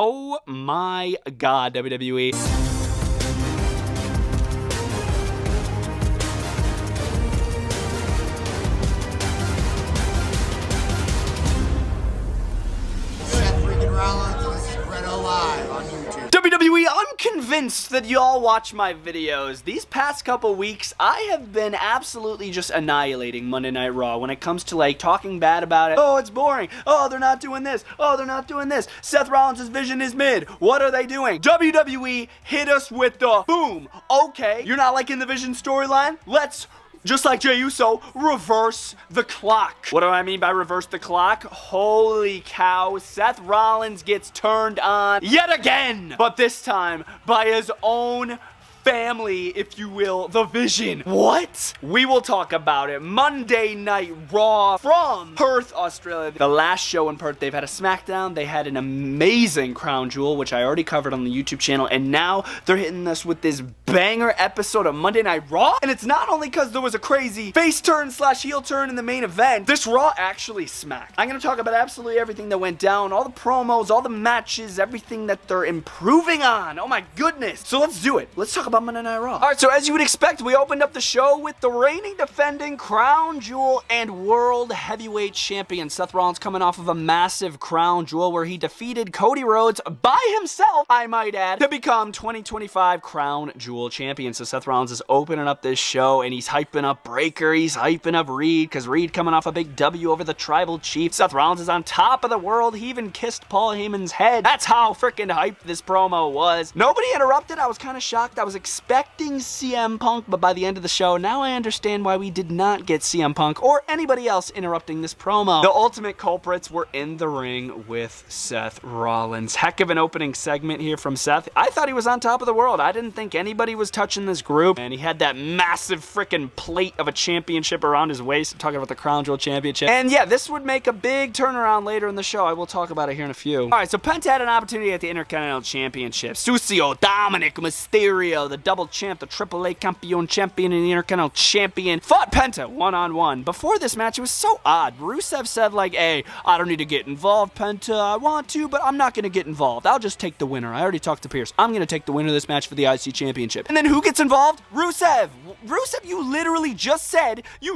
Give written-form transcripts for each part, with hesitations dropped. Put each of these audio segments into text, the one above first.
Oh my God, WWE. Seth Rollins, this is Bretto live on YouTube. WWE, I'm convinced that y'all watch my videos. These past couple weeks, I have been absolutely just annihilating Monday Night Raw when it comes to like talking bad about it. Oh, it's boring. Oh, they're not doing this. Oh, they're not doing this. Seth Rollins' vision is mid. What are they doing? WWE hit us with the boom. Okay, you're not liking the vision storyline? Let's, just like Jey Uso, reverse the clock. What do I mean by reverse the clock? Holy cow, Seth Rollins gets turned on yet again, but this time by his own family, if you will, the Vision. What? We will talk about it. Monday Night Raw from Perth, Australia. The last show in Perth, they've had a SmackDown. They had an amazing Crown Jewel, which I already covered on the YouTube channel, and now they're hitting us with this banger episode of Monday Night Raw. And it's not only because there was a crazy face turn / heel turn in the main event. This Raw actually smacked. I'm gonna talk about absolutely everything that went down, all the promos, all the matches, everything that they're improving on. Oh my goodness. So let's do it. Let's talk about Monday Night Raw. Alright, so as you would expect, we opened up the show with the reigning, defending Crown Jewel and World Heavyweight Champion Seth Rollins coming off of a massive Crown Jewel where he defeated Cody Rhodes by himself, I might add, to become 2025 Crown Jewel Champion. So Seth Rollins is opening up this show and he's hyping up Breaker, he's hyping up Reed, because Reed coming off a big W over the Tribal Chief. Seth Rollins is on top of the world. He even kissed Paul Heyman's head. That's how freaking hyped this promo was. Nobody interrupted. I was kind of shocked. I was expecting CM Punk, but by the end of the show, now I understand why we did not get CM Punk or anybody else interrupting this promo. The ultimate culprits were in the ring with Seth Rollins. Heck of an opening segment here from Seth. I thought he was on top of the world. I didn't think anybody was touching this group, and he had that massive freaking plate of a championship around his waist. I'm talking about the Crown Jewel Championship. And yeah, this would make a big turnaround later in the show. I will talk about it here in a few. Alright, so Penta had an opportunity at the Intercontinental Championship. Usos, Dominik Mysterio, the double champ, the AAA champion, and the Intercontinental champion, fought Penta one-on-one. Before this match, it was so odd. Rusev said like, hey, I don't need to get involved, Penta. I want to, but I'm not going to get involved. I'll just take the winner. I already talked to Pierce. I'm going to take the winner of this match for the IC Championship. And then who gets involved? Rusev. Rusev, you literally just said you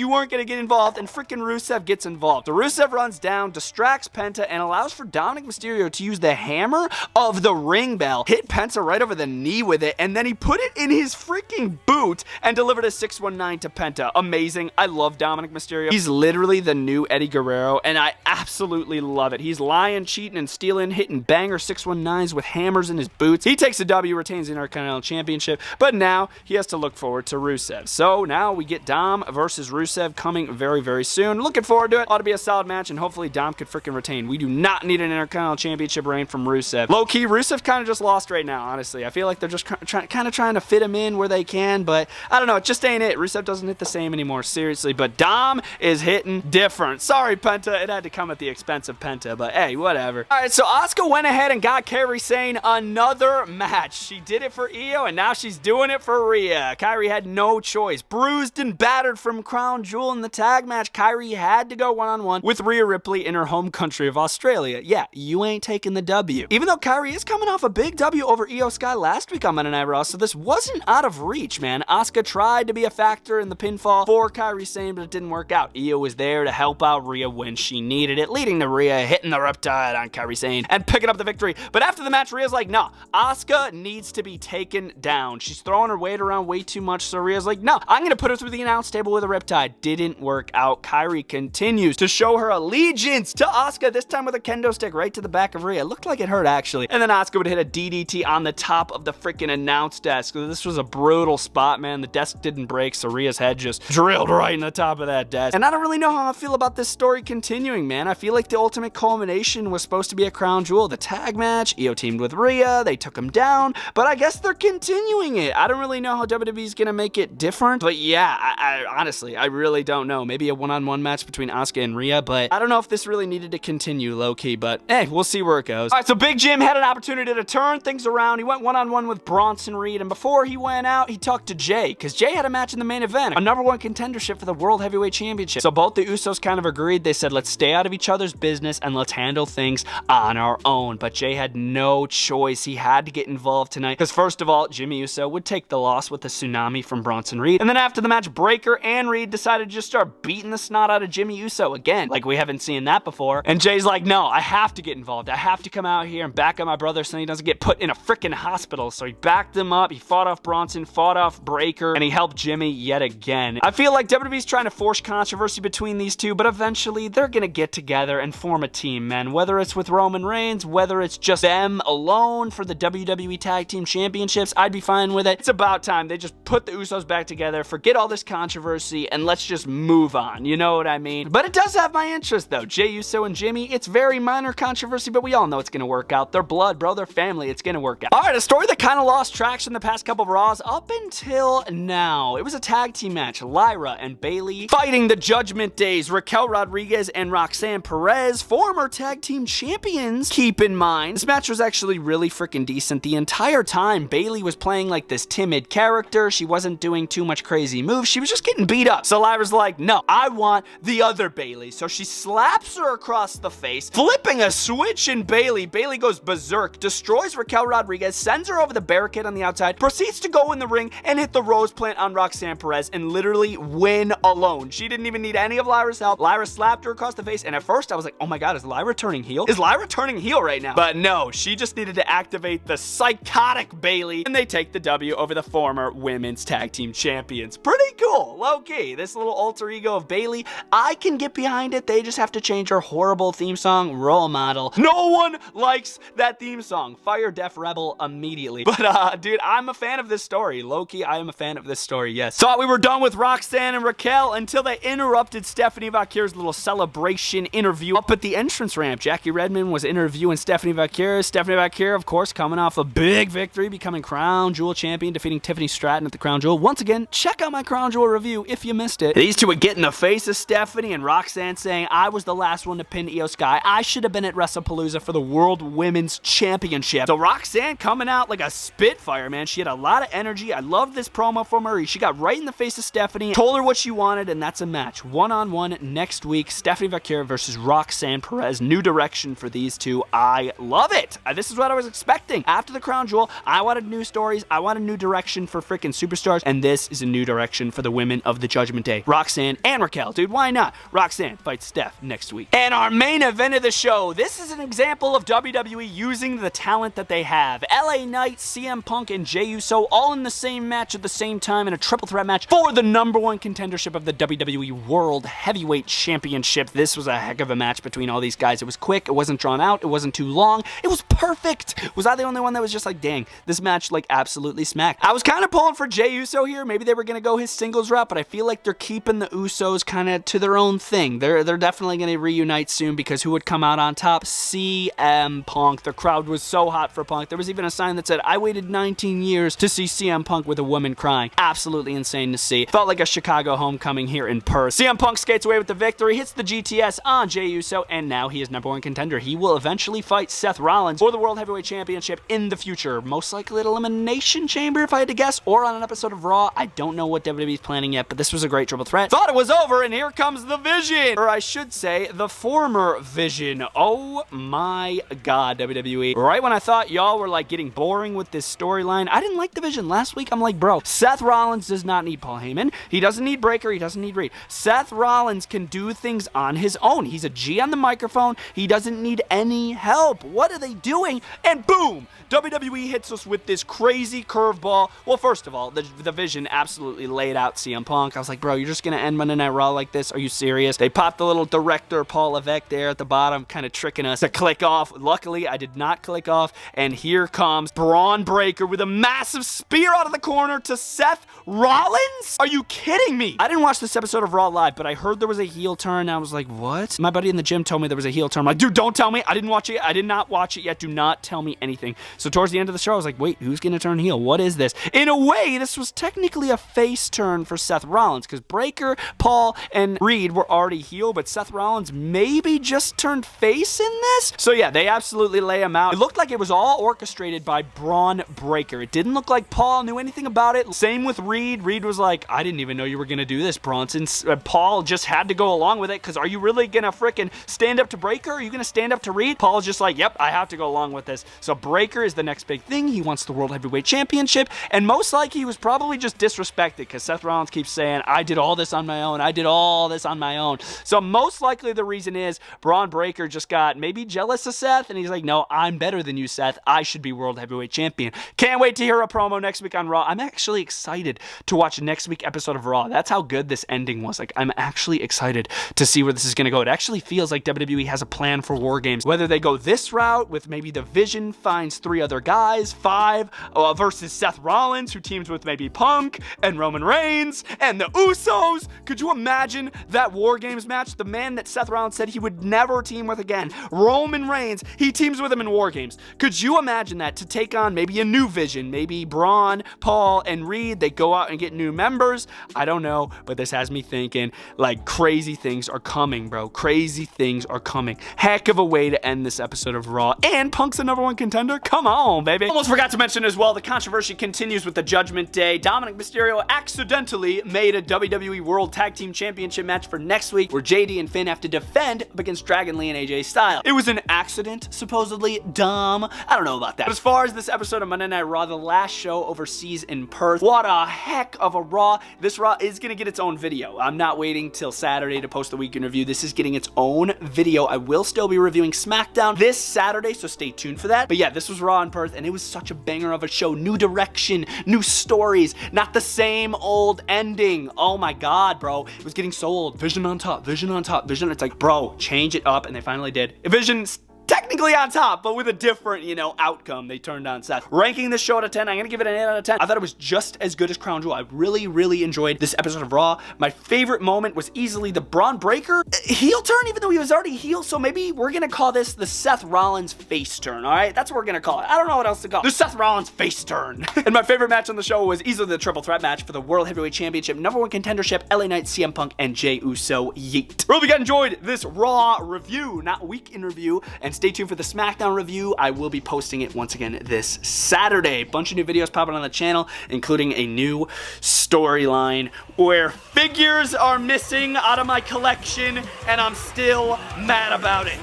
weren't going to get involved, and freaking Rusev gets involved. So Rusev runs down, distracts Penta, and allows for Dominik Mysterio to use the hammer of the ring bell, hit Penta right over the knee with it, and then he put it in his freaking boot and delivered a 619 to Penta. Amazing. I love Dominik Mysterio. He's literally the new Eddie Guerrero, and I absolutely love it. He's lying, cheating, and stealing, hitting banger 619s with hammers in his boots. He takes the W, retains the Intercontinental Championship, but now he has to look forward to Rusev. So now we get Dom versus Rusev coming very, very soon. Looking forward to it. Ought to be a solid match, and hopefully Dom could freaking retain. We do not need an Intercontinental Championship reign from Rusev. Low-key, Rusev kind of just lost right now, honestly. I feel like they're just kind of trying to fit him in where they can, but I don't know. It just ain't it. Rusev doesn't hit the same anymore, seriously, but Dom is hitting different. Sorry, Penta. It had to come at the expense of Penta, but hey, whatever. All right, so Asuka went ahead and got Kairi Sane another match. She did it for Io, and now she's doing it for Rhea. Kairi had no choice. Bruised and battered from Crown Jewel in the tag match, Kairi had to go one-on-one with Rhea Ripley in her home country of Australia. Yeah, you ain't taking the W. Even though Kairi is coming off a big W over Io Sky last week on Monday Night Raw, so this wasn't out of reach, man. Asuka tried to be a factor in the pinfall for Kairi Sane, but it didn't work out. Io was there to help out Rhea when she needed it, leading to Rhea hitting the Riptide on Kairi Sane and picking up the victory. But after the match, Rhea's like, no, Asuka needs to be taken down. She's throwing her weight around way too much, so Rhea's like, no, I'm going to put her through the announce table with a Riptide. Didn't work out. Kairi continues to show her allegiance to Asuka, this time with a kendo stick right to the back of Rhea. It looked like it hurt, actually. And then Asuka would hit a DDT on the top of the freaking announce desk. This was a brutal spot, man. The desk didn't break, so Rhea's head just drilled right in the top of that desk. And I don't really know how I feel about this story continuing, man. I feel like the ultimate culmination was supposed to be a Crown Jewel, the tag match. Io teamed with Rhea. They took him down, but I guess they're continuing it. I don't really know how WWE WWE's gonna make it different. But yeah, I honestly, I really don't know. Maybe a one-on-one match between Asuka and Rhea, but I don't know if this really needed to continue low-key, but hey, we'll see where it goes. All right, so Big Jim had an opportunity to turn things around. He went one-on-one with Bronson Reed, and before he went out, he talked to Jay, because Jay had a match in the main event, a #1 contendership for the World Heavyweight Championship. So both the Usos kind of agreed. They said, let's stay out of each other's business and let's handle things on our own. But Jay had no choice. He had to get involved tonight, because first of all, Jimmy Uso would take the loss with the tsunami from Bronson Reed. And then after the match, Breaker and Reed decided to just start beating the snot out of Jimmy Uso again. Like, we haven't seen that before. And Jay's like, no, I have to get involved. I have to come out here and back up my brother so he doesn't get put in a freaking hospital. So he backed him up. He fought off Bronson, fought off Breaker, and he helped Jimmy yet again. I feel like WWE's trying to force controversy between these two, but eventually they're gonna get together and form a team, man. Whether it's with Roman Reigns, whether it's just them alone for the WWE Tag Team Championships, I'd be fine with it. It's about time they just put the Usos back together, forget all this controversy, and let's just move on. You know what I mean? But it does have my interest, though. Jey Uso and Jimmy, it's very minor controversy, but we all know it's gonna work out. They're blood, bro. They're family. It's gonna work out. All right, a story that kind of lost traction the past couple of Raws up until now. It was a tag team match. Lyra and Bayley fighting the Judgment Days. Raquel Rodriguez and Roxanne Perez, former tag team champions. Keep in mind, this match was actually really freaking decent. The entire time, Bayley was playing like this timid character. She wasn't doing too much crazy moves. She was just getting beat up. So Lyra's like, no, I want the other Bayley. So she slaps her across the face, flipping a switch in Bayley. Bayley goes berserk, destroys Raquel Rodriguez, sends her over the barricade on the outside, proceeds to go in the ring and hit the rose plant on Roxanne Perez and literally win alone. She didn't even need any of Lyra's help. Lyra slapped her across the face, and at first I was like, oh my god, is Lyra turning heel? Is Lyra turning heel right now? But no, she just needed to activate the psychotic Bayley, and they take the W over the former women's tag team champions. Pretty cool, low-key. This little alter ego of Bayley, I can get behind it. They just have to change her horrible theme song, Role Model. No one likes that theme song. Fire Def Rebel immediately. But dude, I'm a fan of this story. Low-key, I am a fan of this story, yes. Thought we were done with Roxanne and Raquel until they interrupted Stephanie Vaquer's little celebration interview up at the entrance ramp. Jackie Redmond was interviewing Stephanie Vaquer. Stephanie Vaquer, of course, coming off a big victory, becoming Crown Jewel champion, defeating Tiffany Stratton at the Crown Jewel. Once again, check out my Crown Jewel review if you missed it. These two would get in the face of Stephanie, and Roxanne saying, I was the last one to pin Io Sky. I should have been at WrestlePalooza for the World Women's Championship. So Roxanne coming out like a spitfire, man. She had a lot of energy. I love this promo from her. She got right in the face of Stephanie, told her what she wanted, and that's a match. One-on-one next week. Stephanie Vaquer versus Roxanne Perez. New direction for these two. I love it. This is what I was expecting. After the Crown Jewel, I wanted new stories. I wanted new direction for freaking superstars, and this is a new direction for the women of the Judgment Day. Roxanne and Raquel. Dude, why not? Roxanne fights Steph next week. And our main event of the show. This is an example of WWE using the talent that they have. LA Knight, CM Punk, and Jey Uso all in the same match at the same time in a triple threat match for the #1 contendership of the WWE World Heavyweight Championship. This was a heck of a match between all these guys. It was quick. It wasn't drawn out. It wasn't too long. It was perfect. Was I the only one that was just like, dang, this match like absolutely smacked? I was kind of pulling for Jey Uso here. Maybe they were going to go his singles route, but I feel like they're keeping the Usos kind of to their own thing. They're definitely going to reunite soon, because who would come out on top? CM Punk. The crowd was so hot for Punk. There was even a sign that said, I waited 19 years to see CM Punk with a woman crying. Absolutely insane to see. Felt like a Chicago homecoming here in person. CM Punk skates away with the victory, hits the GTS on Jey Uso, and now he is #1 contender. He will eventually fight Seth Rollins for the World Heavyweight Championship in the future. Most likely at Elimination Chamber, if I had to guess, or on an episode of Raw. I don't know what WWE's planning yet, but this was a great triple threat. Thought it was over, and here comes the Vision. Or I should say, the former Vision. Oh my god, WWE. Right when I thought y'all were like getting boring with this storyline, I didn't like the Vision. Last week, I'm like, bro, Seth Rollins does not need Paul Heyman. He doesn't need Breaker. He doesn't need Reed. Seth Rollins can do things on his own. He's a G on the microphone. He doesn't need any help. What are they doing? And boom, WWE hits us with this crazy curveball. Well, first of all, the Vision absolutely laid out CM Punk. I was like, bro, you're just going to end Monday Night Raw like this? Are you serious? They popped the little director, Paul Levesque, there at the bottom, kind of tricking us to click off. Luckily, I did not click off. And here comes Braun Breaker with a massive spear out of the corner to Seth Rollins? Are you kidding me? I didn't watch this episode of Raw live, but I heard there was a heel turn. And I was like, what? My buddy in the gym told me there was a heel turn. I'm like, dude, don't tell me. I didn't watch it. I did not watch it yet. Do not tell me anything. So towards the end of the show, I was like, wait, who's going to turn heel? What is this? In a way, this was technically a face turn for Seth Rollins, because Breaker, Paul, and Reed were already heel, but Seth Rollins maybe just turned face in this? So yeah, they absolutely lay him out. It looked like it was all orchestrated by Braun Breaker. It didn't look like Paul knew anything about it. Same with Reed. Reed was like, I didn't even know you were going to do this, Bronson. Paul just had to go along with it, because are you really going to frickin' stand up to Breaker? Are you going to stand up to Reed? Paul's just like, yep, I have to go along with this. So Breaker is the next big thing. He wants the World Heavyweight Championship, and most likely he was probably just disrespected, because Seth Rollins keeps saying, I did all this on my own. I did all this on my own. So most likely the reason is Braun Breaker just got maybe jealous of Seth, and he's like, no, I'm better than you, Seth. I should be World Heavyweight Champion. Can't wait to hear a promo next week on Raw. I'm actually excited to watch next week's episode of Raw. That's how good this ending was. Like, I'm actually excited to see where this is going to go. It actually feels like WWE has a plan for War Games. Whether they go this route with maybe the Vision finds 3 other guys, 5 versus Seth Rollins, who teams with maybe Punk and Roman Reigns and the Usos. Could you imagine that War Games match? The man that Seth Rollins said he would never team with again, Roman Reigns, he teams with him in War Games. Could you imagine that, to take on maybe a new Vision, maybe Braun, Paul, and Reed? They go out and get new members. I don't know, but this has me thinking like crazy things are coming, bro. Crazy things are coming. Heck of a way to end this episode of Raw. And Punk's the #1 contender. Come on, baby. Almost forgot to mention as well, the controversy continues with the Judgment Day. Dominik Mysterio accidentally made a WWE World Tag Team Championship match for next week, where JD and Finn have to defend up against Dragon Lee and AJ Styles. It was an accident, supposedly. Dumb. I don't know about that. But as far as this episode of Monday Night Raw, the last show overseas in Perth, what a heck of a Raw. This Raw is going to get its own video. I'm not waiting till Saturday to post the weekend review. This is getting its own video. I will still be reviewing SmackDown this Saturday, so stay tuned for that. But yeah, this was Raw in Perth, and it was such a banger of a show. New direction, new stories, not the same old ending. Oh my God, bro. It was getting so old. Vision on top, Vision on top, Vision. It's like, bro, change it up, and they finally did. Vision's technically on top, but with a different, outcome. They turned on Seth. Ranking this show out of 10, I'm gonna give it an 8 out of 10. I thought it was just as good as Crown Jewel. I really, really enjoyed this episode of Raw. My favorite moment was easily the Braun Breaker heel turn, even though he was already heel, so maybe we're gonna call this the Seth Rollins face turn, all right? That's what we're gonna call it. I don't know what else to call it. The Seth Rollins face turn. And my favorite match on the show was easily the triple threat match for the World Heavyweight Championship, #1 contendership, LA Knight, CM Punk, and Jey Uso. Yeet. Really hope you enjoyed this Raw review, not week in review, and stay tuned for the SmackDown review. I will be posting it once again this Saturday. Bunch of new videos popping on the channel, including a new storyline where figures are missing out of my collection, and I'm still mad about it.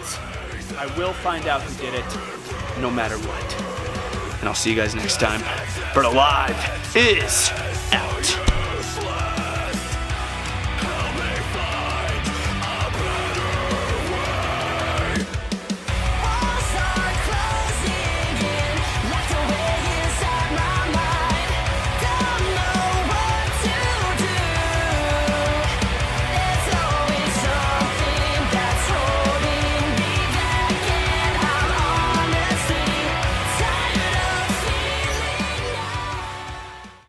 I will find out who did it, no matter what. And I'll see you guys next time. Bretto Live is out.